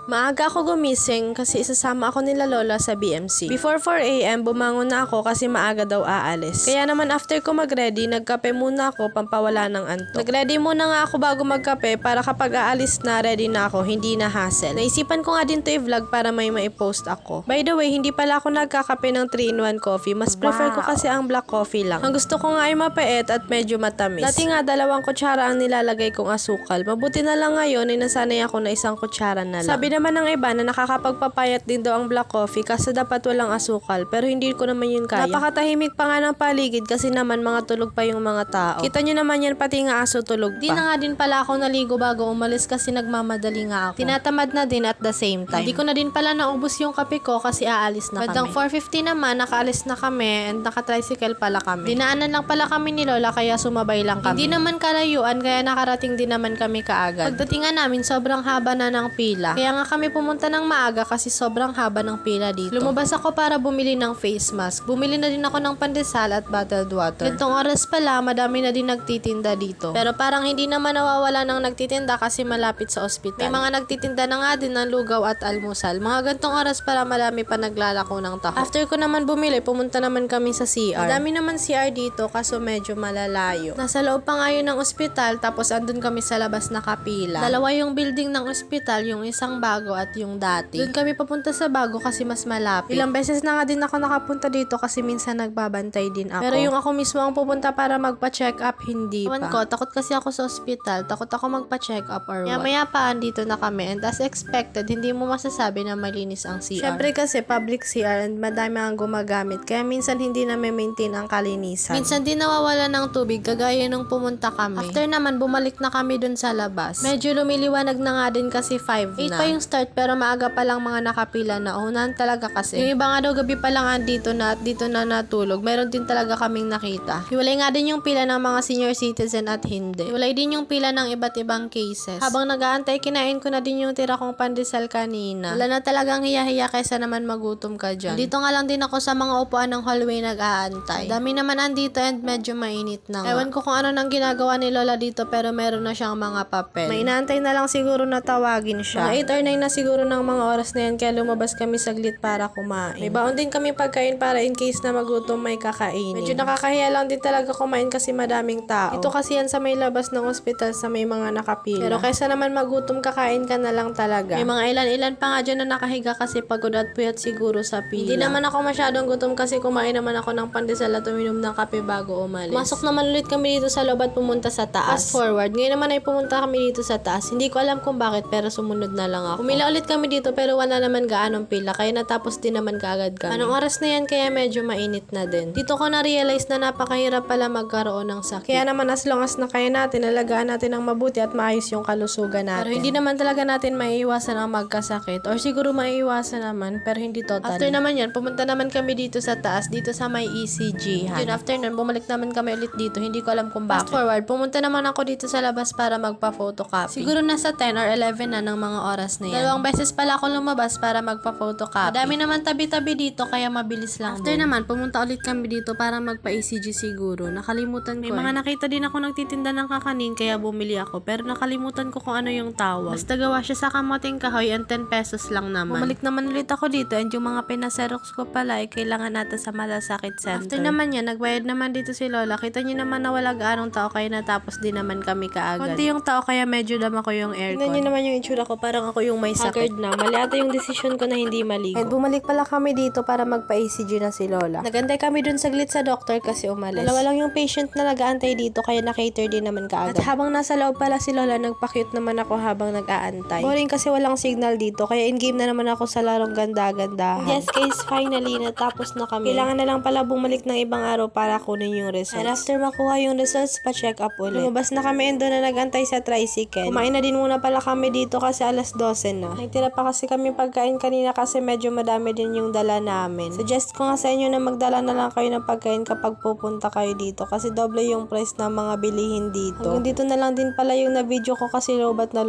Maaga ako gumising kasi isasama ako nila Lola sa BMC. Before 4 AM, bumangon na ako kasi maaga daw aalis. Kaya naman after ko mag-ready, nagkape muna ako pampawala ng antok. Nag-ready muna nga ako bago magkape para kapag aalis na, ready na ako, hindi na hassle. Naisipan ko nga din to i-vlog para may maipost ako. By the way, hindi pala ako nagkakape ng 3-in-1 coffee. Mas prefer ko kasi ang black coffee lang. Ang gusto ko nga ay mapait at medyo matamis. Dati nga 2 kutsara ang nilalagay kong asukal. Mabuti na lang ngayon ay nasanay ako na 1 kutsara na lang. Sabi naman ng iba na nakakapagpapayat din daw ang black coffee kasi dapat walang asukal, pero hindi ko naman yun kaya. Napakatahimik pa nga ng paligid kasi naman mga tulog pa yung mga tao. Kita nyo naman yan, pati nga aso tulog pa. Di na nga din pala ako naligo bago umalis kasi nagmamadali nga ako. Tinatamad na din at the same time. Hindi ko na din pala naubos yung kape ko kasi aalis na kami. Bandang 4:50 naman, nakaalis na kami and nakatricycle pala kami. Dinaanan lang pala kami ni Lola kaya sumabay lang kami. Hindi naman kalayuan kaya nakarating din naman kami kaagad. Pagdating namin, sobrang haba na ng pila. Kaya nga kami pumunta ng maaga kasi sobrang haba ng pila dito. Lumabas ako para bumili ng face mask. Bumili na din ako ng pandesal at bottled water. Gantong oras pala, madami na din nagtitinda dito. Pero parang hindi naman nawawala ng nagtitinda kasi malapit sa ospital. May mga nagtitinda na nga din ng lugaw at almusal. Mga gantong oras para marami pa naglalako ng taho. After ko naman bumili, pumunta naman kami sa CR. Dami naman CR dito kaso medyo malalayo. Nasa loob pa nga yun ng ospital tapos andun kami sa labas nakapila. Dalawa yung building ng ospital, yung isang bago at yung dati. Doon kami papunta sa bago kasi mas malapit. Ilang beses na nga din ako nakapunta dito kasi minsan nagbabantay din ako. Pero yung ako mismo ang pupunta para magpa-check up, hindi pa. Ewan ko, takot kasi ako sa ospital. Takot ako magpa-check up or what. Maya pa andito na kami and as expected, hindi mo masasabi na malinis ang CR. Syempre kasi public CR and madami ang gumagamit kaya minsan hindi na maintain ang kalinisan. Minsan din nawawala ng tubig kagaya nung pumunta kami. After naman, bumalik na kami dun sa labas. Medyo lumiliwanag na nga din kasi 5 na. 8 pa yung start pero maaga pa lang mga nakapila na. Unahan talaga kasi. Yung iba nga daw gabi pa lang andito na at dito na natulog. Meron din talaga kaming nakita. Hiwalay nga din yung pila ng mga senior citizen at hindi. Hiwalay din yung pila ng iba't ibang cases. Habang nag-aantay, kinain ko na din yung tira kong pandesal kanina. Wala na talagang hiya-hiya kaysa naman magutom ka dyan. Dito nga lang din ako sa mga upuan ng hallway nag-aantay. Dami naman andito and medyo mainit na nga. Ewan ko kung ano nang ginagawa ni Lola dito pero meron na siyang mga papel. May inaantay na lang siguro na tawagin siya. Mga 8 or 9 na siguro ng mga oras na yan kaya lumabas kami saglit para kumain. May baon din kami pagkain para in case na magutom may kakainin. Medyo nakakahiya lang din talaga kumain kasi madaming tao. Ito kasi yan sa may labas ng ospital sa may mga nakapila. Pero kaysa naman magutom kakain ka na lang talaga. May mga ilan-ilan pa nga dyan na nakahiga kasi pagod at puyat siguro sa pila. Hindi naman ako masyadong gutom kasi kumain naman ako ng pandesal at uminom ng kape bago umalis. Masok naman ulit kami dito sa loob at pumunta sa taas. Fast forward, ngayon naman ay pumunta kami dito sa taas. Hindi ko alam kung bakit pero sumunod na lang ako. Pumila ulit kami dito pero wala naman gaanong pila kaya natapos din naman kaagad kami. Anong oras na yan kaya medyo mainit na din. Dito ko na-realize na napakahirap pala magkaroon ng sakit. Kaya naman as long as na kaya natin, alagaan natin ng mabuti at maayos yung kalusugan natin. Pero hindi naman talaga natin maiiwasan ang magkasakit or siguro maiiwasan naman pero hindi totally. After naman yan, pumunta naman kami dito sa taas, dito sa may ECG. Yun, after nun, bumalik naman kami ulit dito. Hindi ko alam kung bakit. Fast forward, pumunta naman ako dito sa labas para magpa-photocopy. Siguro nasa 10 or 11 na ng mga oras na yan. 2 beses pala ako lumabas para magpa-photocopy. Madami naman tabi-tabi dito kaya mabilis lang. After naman, pumunta ulit kami dito para magpa-ECG siguro. Nakalimutan ko. May mga nakita din ako nagtitinda ng kakanin kaya bumili ako. Pero nakalimutan ko kung ano yung tawag. Basta gawa siya sa kamoting kahoy and 10 pesos lang naman. Bumalik naman ulit ako dito and yung mga pinaserox ko pala ay kailangan natin sa malasakit center. After naman yan, nagbayad naman dito si Lola. Kita niyo naman na wala gaanong tao kaya natapos din naman kami kaagad. Kunti yung tao kaya medyo dama ko yung aircon. Tingnan niyo naman yung itsura ko, parang ako yung may sakit na. Mali ata yung decision ko na hindi maligo. And bumalik pala kami dito para magpa-ECG na si Lola. Nagantay kami dun saglit sa doctor kasi umalis. Dalawa lang yung patient na nag-aantay dito kaya na-cater din naman kaagad. At habang nasa loob pala si Lola, nagpa-cute naman ako habang nag-aantay. Boring kasi walang signal dito kaya in-game na naman ako sa larong ganda-ganda. Yes guys, finally natapos na kami. Kailangan na lang pala bumalik ng ibang araw para kunin yung results. And after makuha yung results, pa-check up ulit. Lumabas na kami and doon na nag-antay sa tricycle. Kumain na din muna pala kami dito kasi alas 12 na. Nagtira pa kasi kami pagkain kanina kasi medyo madami din yung dala namin. Suggest ko nga sa inyo na magdala na lang kayo ng pagkain kapag pupunta kayo dito kasi doble yung price ng mga bilihin dito. Hanggang dito na lang din pala yung na-video ko kasi lubat na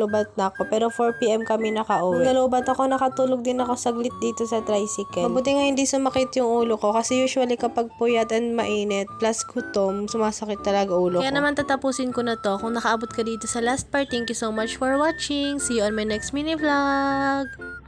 ako. Pero 4 PM kami nakauwi. Nung nalubat ako, nakatulog din ako saglit dito sa tricycle. Mabuti nga hindi sumakit yung ulo ko kasi usually kapag puyat and mainit plus gutom, sumasakit talaga ulo ko. Kaya naman tatapusin ko na to. Kung nakaabot ka dito sa last part, thank you so much for watching. See you on my next mini vlog. vlog!